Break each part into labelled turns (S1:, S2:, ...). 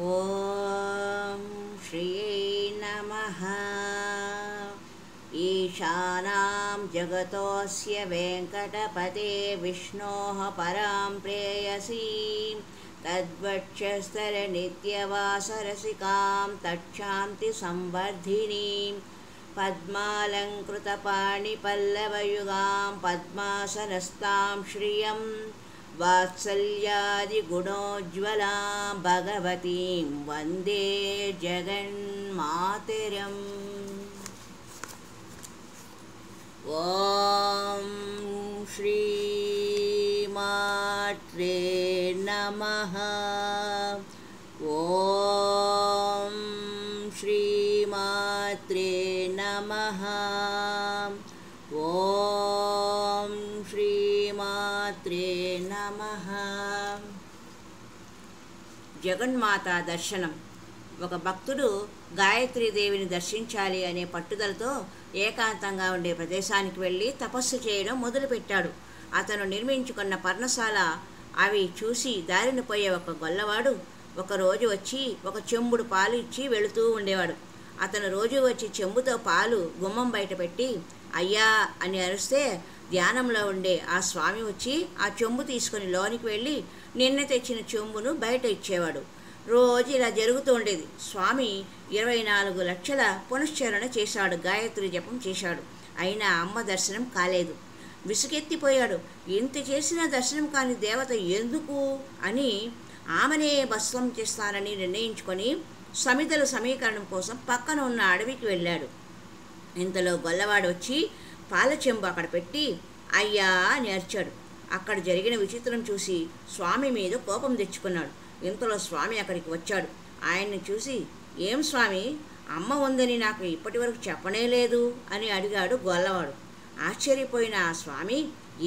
S1: ఓం శ్రీ నమః. ఈశానాం జగతోస్య వెంకటపతే విష్ణోః పరాం ప్రేయసీం తద్వక్షస్థల నిత్యవాసరసికాం తచ్ఛాంతి సంవర్ధినీం పద్మాలంకృతపాణిపల్లవయుగాం పద్మాసనస్తాం శ్రియం వాత్సల్యాదిగుణోజ్వలాం భగవతీం వందే జగన్మాతరం. ఓం శ్రీమాత్రే నమః. ఓం శ్రీమాత్రే నమః. ఓం శ్రీమాత్రే నమః. జగన్మాత దర్శనం. ఒక భక్తుడు గాయత్రీదేవిని దర్శించాలి అనే పట్టుదలతో ఏకాంతంగా ఉండే ప్రదేశానికి వెళ్ళి తపస్సు చేయడం మొదలుపెట్టాడు. అతను నిర్మించుకున్న పర్ణశాల అవి చూసి దారిన పోయే ఒక గొల్లవాడు ఒకరోజు వచ్చి ఒక చెంబుడు పాలు ఇచ్చి వెళుతూ ఉండేవాడు. అతను రోజు వచ్చి చెంబుతో పాలు గుమ్మం బయట పెట్టి అయ్యా అని అరిస్తే ధ్యానంలో ఉండే ఆ స్వామి వచ్చి ఆ చెంబు తీసుకొని లోనికి వెళ్ళి నిన్న తెచ్చిన చెంబును బయట ఇచ్చేవాడు. రోజు ఇలా జరుగుతూ ఉండేది. స్వామి 24 లక్షల పునశ్చరణ చేశాడు, గాయత్రి జపం చేశాడు. అయినా అమ్మ దర్శనం కాలేదు. విసుగెత్తిపోయాడు. ఎంత చేసినా దర్శనం కాని దేవత ఎందుకు అని ఆమెనే భస్మం చేస్తానని నిర్ణయించుకొని సమితల సమీకరణం కోసం పక్కన ఉన్న అడవికి వెళ్ళాడు. ఇంతలో గొల్లవాడు వచ్చి పాల చెంబు అక్కడ పెట్టి అయ్యా అని అరిచాడు. అక్కడ జరిగిన విచిత్రం చూసి స్వామి మీద కోపం తెచ్చుకున్నాడు. ఇంతలో స్వామి అక్కడికి వచ్చాడు. ఆయన్ని చూసి ఏం స్వామి, అమ్మ ఉందని నాకు ఇప్పటి వరకు చెప్పనే లేదు అని అడిగాడు గొల్లవాడు. ఆశ్చర్యపోయిన ఆ స్వామి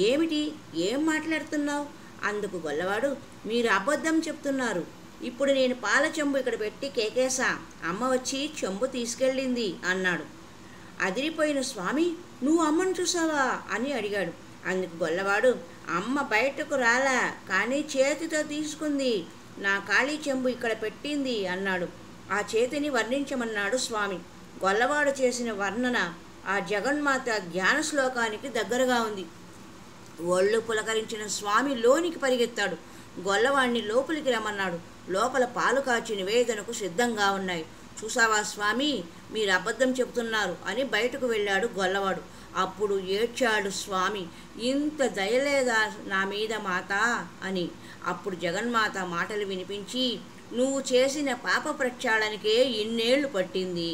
S1: ఏమిటి, ఏం మాట్లాడుతున్నావు? అందుకు గొల్లవాడు మీరు అబద్ధం చెప్తున్నారు. ఇప్పుడు నేను పాల చెంబు ఇక్కడ పెట్టి కేకేశా, అమ్మ వచ్చి చెంబు తీసుకెళ్ళింది అన్నాడు. అదిరిపోయిన స్వామి నువ్వు అమ్మను చూసావా అని అడిగాడు. అందుకు గొల్లవాడు అమ్మ బయటకు రాలా, కానీ చేతితో తీసుకుంది, నా ఖాళీ చెంబు ఇక్కడ పెట్టింది అన్నాడు. ఆ చేతిని వర్ణించమన్నాడు స్వామి. గొల్లవాడు చేసిన వర్ణన ఆ జగన్మాత ధ్యాన శ్లోకానికి దగ్గరగా ఉంది. ఒళ్ళు పులకరించిన స్వామి లోనికి పరిగెత్తాడు. గొల్లవాడిని లోపలికి రమ్మన్నాడు. లోపల పాలు కాచి నివేదనకు సిద్ధంగా ఉన్నాయి. చూసావా స్వామి, మీరు అబద్ధం చెబుతున్నారు అని బయటకు వెళ్ళాడు గొల్లవాడు. అప్పుడు ఏడ్చాడు స్వామి, ఇంత దయలేదా నా మీద మాత అని. అప్పుడు జగన్మాత మాటలు వినిపించి నువ్వు చేసిన పాప ప్రక్షాళనకే ఇన్నేళ్లు పట్టింది,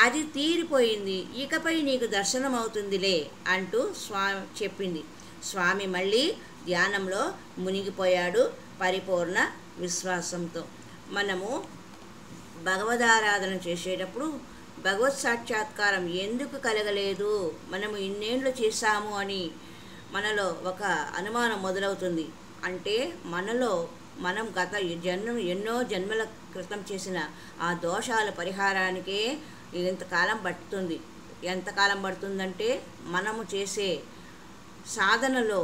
S1: అది తీరిపోయింది, ఇకపై నీకు దర్శనం అవుతుందిలే అంటూ స్వామి చెప్పింది. స్వామి మళ్ళీ ధ్యానంలో మునిగిపోయాడు పరిపూర్ణ విశ్వాసంతో. మనము భగవదారాధన చేసేటప్పుడు భగవత్ సాక్షాత్కారం ఎందుకు కలగలేదు, మనము ఇన్నేళ్ళు చేశాము అని మనలో ఒక అనుమానం మొదలవుతుంది. అంటే మనలో మనం గత ఎన్నో జన్మల క్రితం చేసిన ఆ దోషాల పరిహారానికే ఎంతకాలం పడుతుంది. ఎంతకాలం పడుతుందంటే మనము చేసే సాధనలో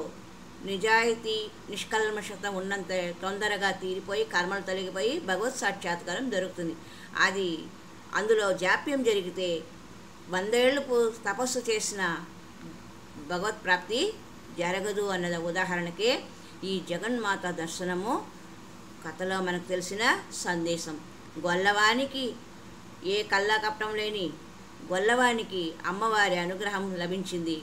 S1: నిజాయితీ నిష్కల్మషత ఉన్నంత తొందరగా తీరిపోయి కర్మలు తొలగిపోయి భగవత్ సాక్షాత్కారం దొరుకుతుంది. అది అందులో జాప్యం జరిగితే 100 ఏళ్ళు తపస్సు చేసిన భగవత్ ప్రాప్తి జరగదు అన్నది ఉదాహరణకే ఈ జగన్మాత దర్శనము కథలో మనకు తెలిసిన సందేశం. గొల్లవానికి ఏ కల్లాకపటం లేని గొల్లవానికి అమ్మవారి అనుగ్రహం లభించింది.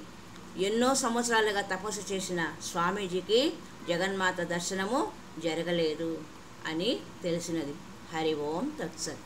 S1: ఎన్నో సంవత్సరాలుగా తపస్సు చేసిన స్వామీజీకి జగన్మాత దర్శనము జరగలేదు అని తెలిసినది. హరి ఓం తత్సత్.